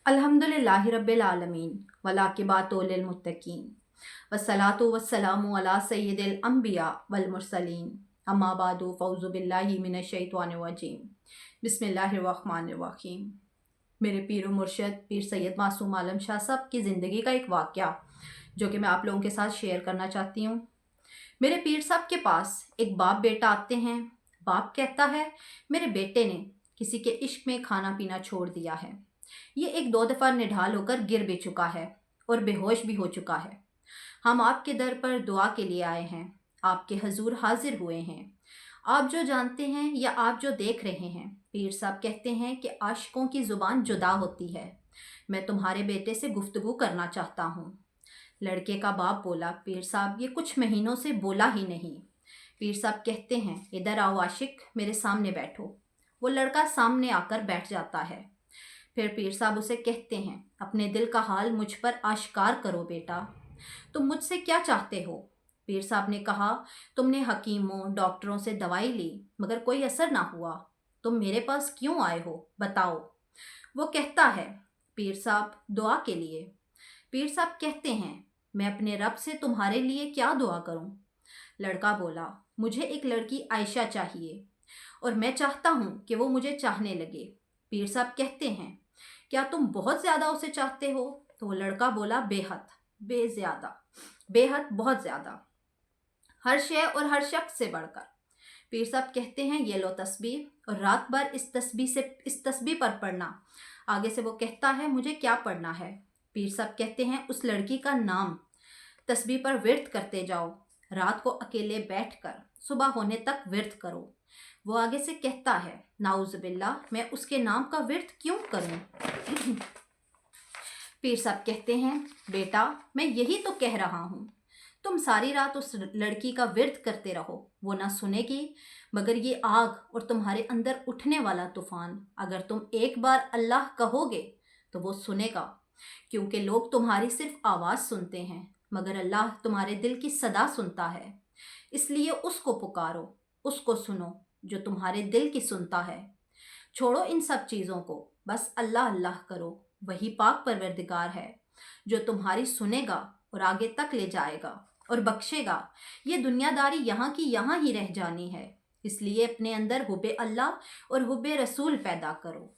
अल्हम्दुलिल्लाहि रब्बिल आलमीन वलाकिबातु लिल मुत्तकीन वस्सलातु वस्सलामु अला सय्यिदिल अंबिया वल मुरसलीन अम्मा बादु फौज़ु बिल्लाहि मिनश शैतानिर रजीम बिस्मिल्लाहिर रहमानिर रहीम। मेरे पीर व मुर्शद पीर सैयद मासूम आलम शाह साहब की ज़िंदगी का एक वाक़या जो कि मैं आप लोगों के साथ शेयर करना चाहती हूँ। मेरे पीर साहब के पास एक बाप बेटा आते हैं। बाप कहता है, मेरे बेटे ने किसी के इश्क में खाना पीना छोड़ दिया है। ये एक दो दफ़ा निढाल होकर गिर भी चुका है और बेहोश भी हो चुका है। हम आपके दर पर दुआ के लिए आए हैं, आपके हजूर हाजिर हुए हैं। आप जो जानते हैं या आप जो देख रहे हैं, पीर साहब कहते हैं कि आशिकों की ज़ुबान जुदा होती है। मैं तुम्हारे बेटे से गुफ्तगू करना चाहता हूँ। लड़के का बाप बोला, पीर साहब ये कुछ महीनों से बोला ही नहीं। पीर साहब कहते हैं, इधर आओ आशिक, मेरे सामने बैठो। वो लड़का सामने आकर बैठ जाता है। फिर पीर साहब उसे कहते हैं, अपने दिल का हाल मुझ पर आश्कार करो बेटा, तुम मुझसे क्या चाहते हो। पीर साहब ने कहा, तुमने हकीमों डॉक्टरों से दवाई ली मगर कोई असर ना हुआ, तुम मेरे पास क्यों आए हो, बताओ। वो कहता है, पीर साहब दुआ के लिए। पीर साहब कहते हैं, मैं अपने रब से तुम्हारे लिए क्या दुआ करूं। लड़का बोला, मुझे एक लड़की आयशा चाहिए और मैं चाहता हूं कि वो मुझे चाहने लगे। पीर साहब कहते हैं, क्या तुम बहुत ज़्यादा उसे चाहते हो। तो वो लड़का बोला, बेहद, बेज़्यादा, बेहद, बहुत ज़्यादा, हर शय और हर शख्स से बढ़कर। पीर साहब कहते हैं, ये लो तस्बीह और रात भर इस तस्बीह पर पढ़ना। आगे से वो कहता है, मुझे क्या पढ़ना है। पीर साहब कहते हैं, उस लड़की का नाम तस्बीह पर विर्द करते जाओ, रात को अकेले बैठकर सुबह होने तक विर्द करो। वो आगे से कहता है, नाउज़ुबिल्लाह, मैं उसके नाम का विर्द क्यों करूं। पीर साहब कहते हैं, बेटा मैं यही तो कह रहा हूं, तुम सारी रात उस लड़की का विर्द करते रहो, वो ना सुनेगी। मगर ये आग और तुम्हारे अंदर उठने वाला तूफान, अगर तुम एक बार अल्लाह कहोगे तो वो सुनेगा। क्योंकि लोग तुम्हारी सिर्फ आवाज़ सुनते हैं मगर अल्लाह तुम्हारे दिल की सदा सुनता है। इसलिए उसको पुकारो, उसको सुनो जो तुम्हारे दिल की सुनता है। छोड़ो इन सब चीज़ों को, बस अल्लाह अल्लाह करो। वही पाक परवरदिगार है जो तुम्हारी सुनेगा और आगे तक ले जाएगा और बख्शेगा। ये दुनियादारी यहाँ की यहाँ ही रह जानी है। इसलिए अपने अंदर हुब्बे अल्लाह और हुब्बे रसूल पैदा करो।